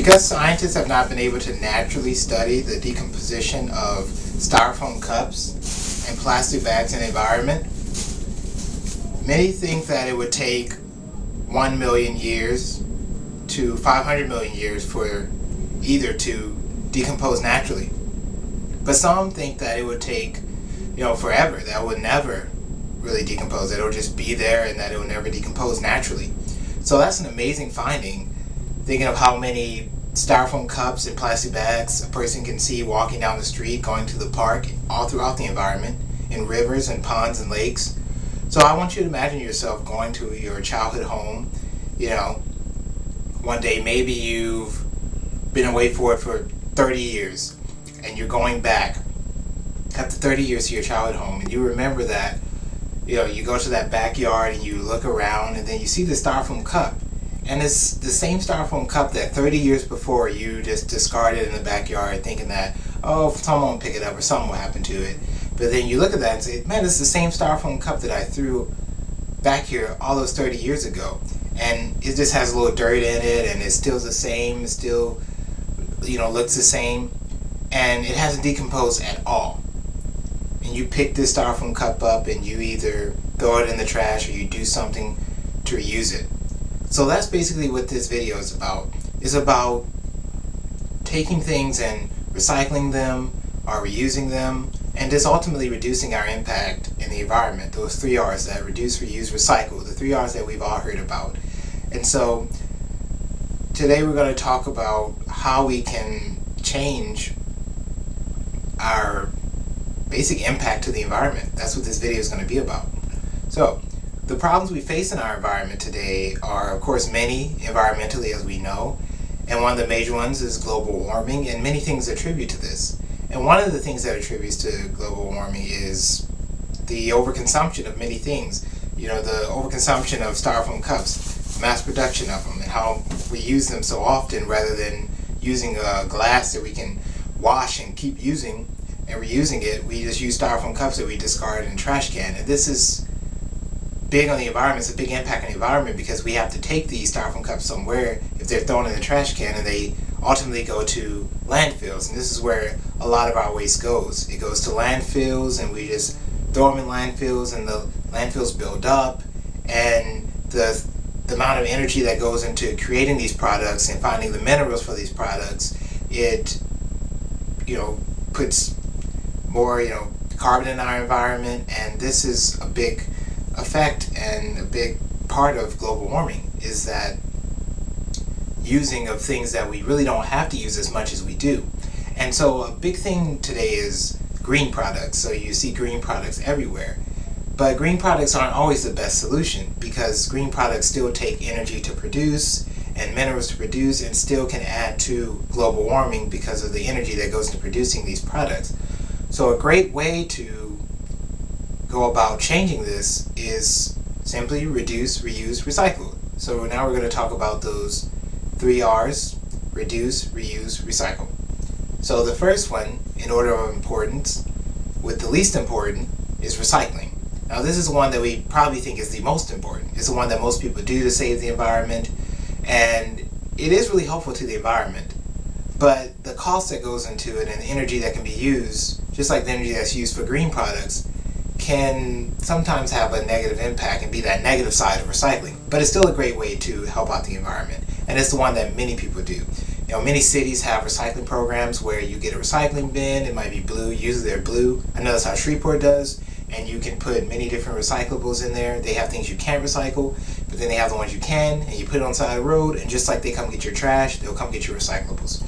Because scientists have not been able to naturally study the decomposition of styrofoam cups and plastic bags in the environment, many think that it would take 1 million years to 500 million years for either to decompose naturally. But some think that it would take, forever, that it would never really decompose, that it would just be there and that it would never decompose naturally. So that's an amazing finding, thinking of how many styrofoam cups and plastic bags a person can see walking down the street, going to the park, all throughout the environment, in rivers and ponds and lakes. So I want you to imagine yourself going to your childhood home, one day maybe you've been away for 30 years and you're going back after 30 years to your childhood home, and you remember that, you go to that backyard and you look around and then you see the styrofoam cup. And it's the same styrofoam cup that 30 years before you just discarded in the backyard thinking that, someone will pick it up or something will happen to it. But then you look at that and say, man, it's the same styrofoam cup that I threw back here all those 30 years ago. And it just has a little dirt in it and it's still the same, it still, looks the same. And it hasn't decomposed at all. And you pick this styrofoam cup up and you either throw it in the trash or you do something to reuse it. So that's basically what this video is about. It's about taking things and recycling them or reusing them and just ultimately reducing our impact in the environment. Those 3 R's, that reduce, reuse, recycle, the 3 R's that we've all heard about. And so today we're going to talk about how we can change our basic impact to the environment. That's what this video is going to be about. So the problems we face in our environment today are, of course, many environmentally, as we know, and one of the major ones is global warming, and many things attribute to this. And one of the things that attributes to global warming is the overconsumption of many things. The overconsumption of styrofoam cups, mass production of them, and how we use them so often rather than using a glass that we can wash and keep using and reusing it. We just use styrofoam cups that we discard in a trash can. And this is big on the environment. It's a big impact on the environment because we have to take these styrofoam cups somewhere if they're thrown in the trash can, and they ultimately go to landfills. And this is where a lot of our waste goes. It goes to landfills, and we just throw them in landfills, and the landfills build up, and the amount of energy that goes into creating these products and finding the minerals for these products, it puts more carbon in our environment, and this is a big effect and a big part of global warming, is that using of things that we really don't have to use as much as we do. And so a big thing today is green products. So you see green products everywhere. But green products aren't always the best solution, because green products still take energy to produce and minerals to produce, and still can add to global warming because of the energy that goes into producing these products. So a great way to go about changing this is simply reduce, reuse, recycle. So now we're going to talk about those 3 R's: reduce, reuse, recycle. So the first one, in order of importance, with the least important, is recycling. Now this is one that we probably think is the most important. It's the one that most people do to save the environment, and it is really helpful to the environment. But the cost that goes into it and the energy that can be used, just like the energy that's used for green products, can sometimes have a negative impact and be that negative side of recycling. But it's still a great way to help out the environment, and it's the one that many people do. Many cities have recycling programs where you get a recycling bin. It might be blue, usually they're blue. I know that's how Shreveport does, and you can put many different recyclables in there. They have things you can't recycle, but then they have the ones you can, and you put it on the side of the road, and just like they come get your trash, they'll come get your recyclables.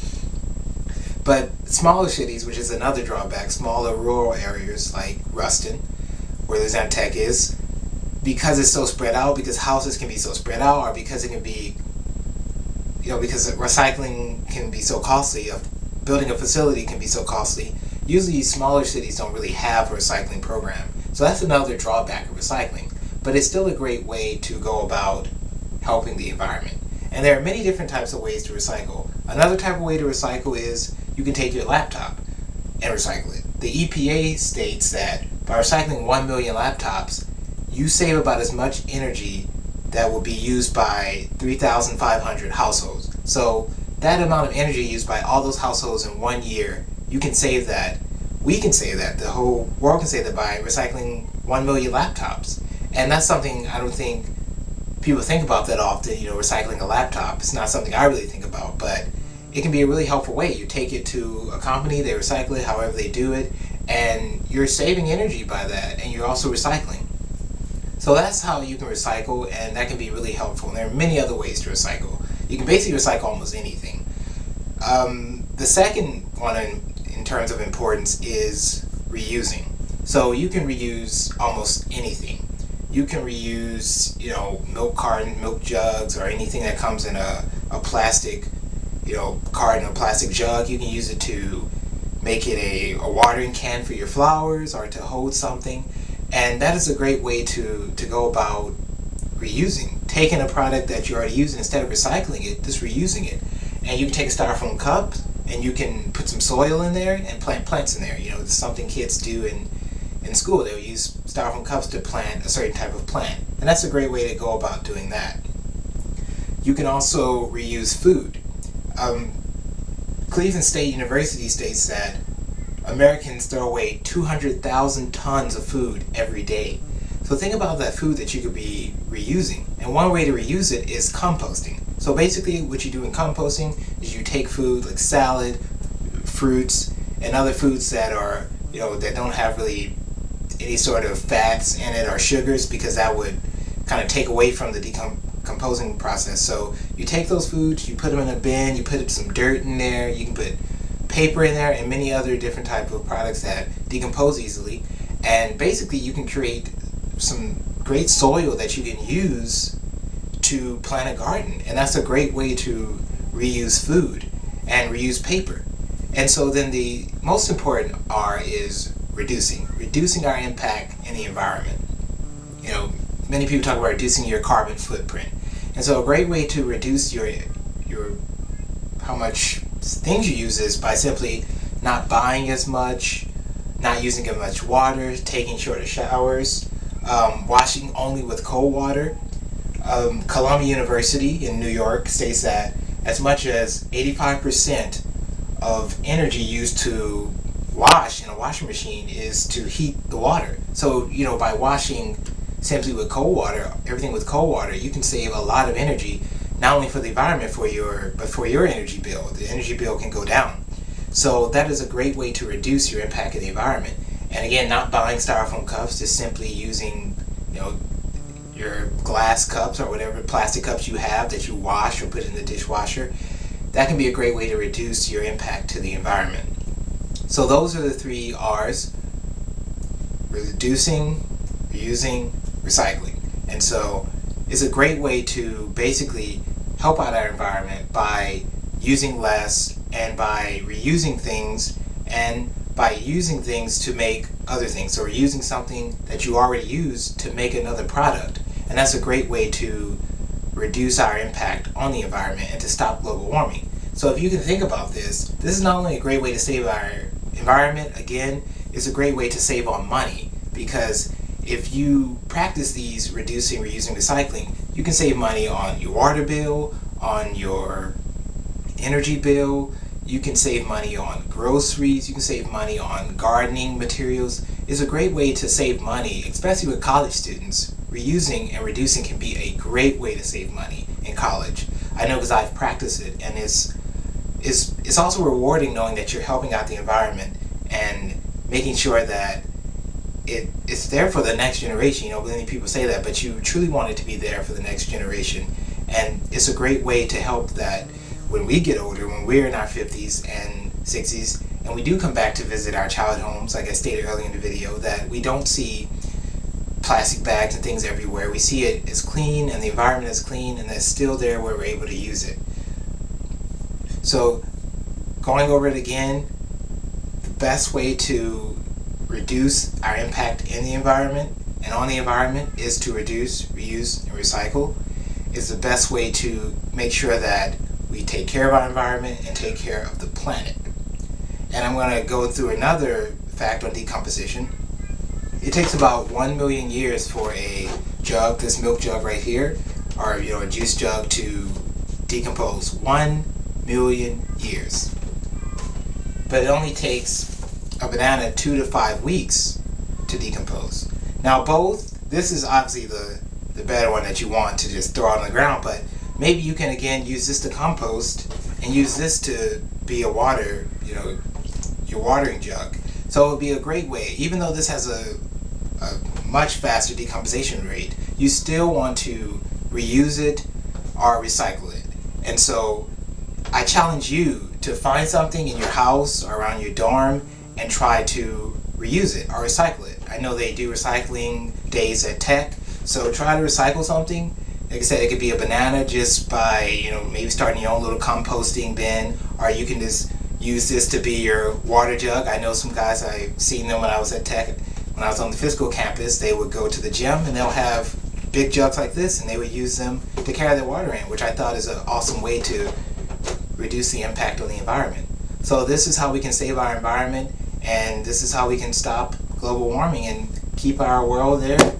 But smaller cities, which is another drawback, smaller rural areas like Ruston, where Louisiana Tech is, because it's so spread out, because houses can be so spread out, or because it can be, because recycling can be so costly, building a facility can be so costly, usually smaller cities don't really have a recycling program. So that's another drawback of recycling. But it's still a great way to go about helping the environment. And there are many different types of ways to recycle. Another type of way to recycle is you can take your laptop and recycle it. The EPA states that by recycling 1 million laptops, you save about as much energy that will be used by 3,500 households. So that amount of energy used by all those households in 1 year, you can save that. We can save that. The whole world can save that by recycling 1 million laptops. And that's something I don't think people think about that often, recycling a laptop. It's not something I really think about, but it can be a really helpful way. You take it to a company, they recycle it however they do it, and you're saving energy by that, and you're also recycling. So that's how you can recycle, and that can be really helpful. And there are many other ways to recycle. You can basically recycle almost anything. The second one in terms of importance is reusing. So you can reuse almost anything. You can reuse, milk carton, milk jugs, or anything that comes in a plastic, carton or plastic jug. You can use it to make it a watering can for your flowers or to hold something. And that is a great way to go about reusing. Taking a product that you're already using, instead of recycling it, just reusing it. And you can take a styrofoam cup and you can put some soil in there and plant plants in there. It's something kids do in school. They'll use styrofoam cups to plant a certain type of plant. And that's a great way to go about doing that. You can also reuse food. Cleveland State University states that Americans throw away 200,000 tons of food every day. So think about that food that you could be reusing. And one way to reuse it is composting. So basically what you do in composting is you take food like salad, fruits, and other foods that are, that don't have really any sort of fats in it or sugars, because that would kind of take away from the decomposing process. So you take those foods, you put them in a bin, you put some dirt in there, you can put paper in there and many other different type of products that decompose easily, and basically you can create some great soil that you can use to plant a garden. And that's a great way to reuse food and reuse paper. And so then the most important R is reducing our impact in the environment. Many people talk about reducing your carbon footprint. And so a great way to reduce your how much things you use is by simply not buying as much, not using as much water, taking shorter showers, washing only with cold water. Columbia University in New York states that as much as 85% of energy used to wash in a washing machine is to heat the water. So, by washing simply with cold water, everything with cold water, you can save a lot of energy, not only for the environment, but for your energy bill. The energy bill can go down. So that is a great way to reduce your impact of the environment. And again, not buying styrofoam cups, just simply using, your glass cups or whatever plastic cups you have that you wash or put in the dishwasher. That can be a great way to reduce your impact to the environment. So those are the 3 R's: reducing, reusing, recycling. And so it's a great way to basically help out our environment by using less and by reusing things and by using things to make other things. So we're using something that you already use to make another product. And that's a great way to reduce our impact on the environment and to stop global warming. So if you can think about this is not only a great way to save our environment, again, it's a great way to save on money, because if you practice these reducing, reusing, recycling, you can save money on your water bill, on your energy bill, you can save money on groceries, you can save money on gardening materials. It's a great way to save money, especially with college students. Reusing and reducing can be a great way to save money in college. I know because I've practiced it, and it's also rewarding knowing that you're helping out the environment and making sure that it's there for the next generation. Many people say that, but you truly want it to be there for the next generation. And it's a great way to help that when we get older, when we're in our 50s and 60s, and we do come back to visit our childhood homes, like I stated earlier in the video, that we don't see plastic bags and things everywhere. We see it as clean and the environment is clean, and it's still there where we're able to use it. So going over it again, the best way to reduce our impact in the environment and on the environment is to reduce, reuse, and recycle. Is the best way to make sure that we take care of our environment and take care of the planet. And I'm going to go through another fact on decomposition. It takes about 1 million years for a jug, this milk jug right here, or a juice jug, to decompose. 1 million years. But it only takes a banana 2 to 5 weeks to decompose. Now this is obviously the better one that you want to just throw out on the ground, but maybe you can again use this to compost and use this to be a water, your watering jug. So it would be a great way, even though this has a much faster decomposition rate, you still want to reuse it or recycle it. And so I challenge you to find something in your house or around your dorm and try to reuse it or recycle it. I know they do recycling days at Tech, so try to recycle something. Like I said, it could be a banana just by, maybe starting your own little composting bin, or you can just use this to be your water jug. I know some guys, I've seen them when I was at Tech, when I was on the physical campus, they would go to the gym and they'll have big jugs like this and they would use them to carry their water in, which I thought is an awesome way to reduce the impact on the environment. So this is how we can save our environment, and this is how we can stop global warming and keep our world there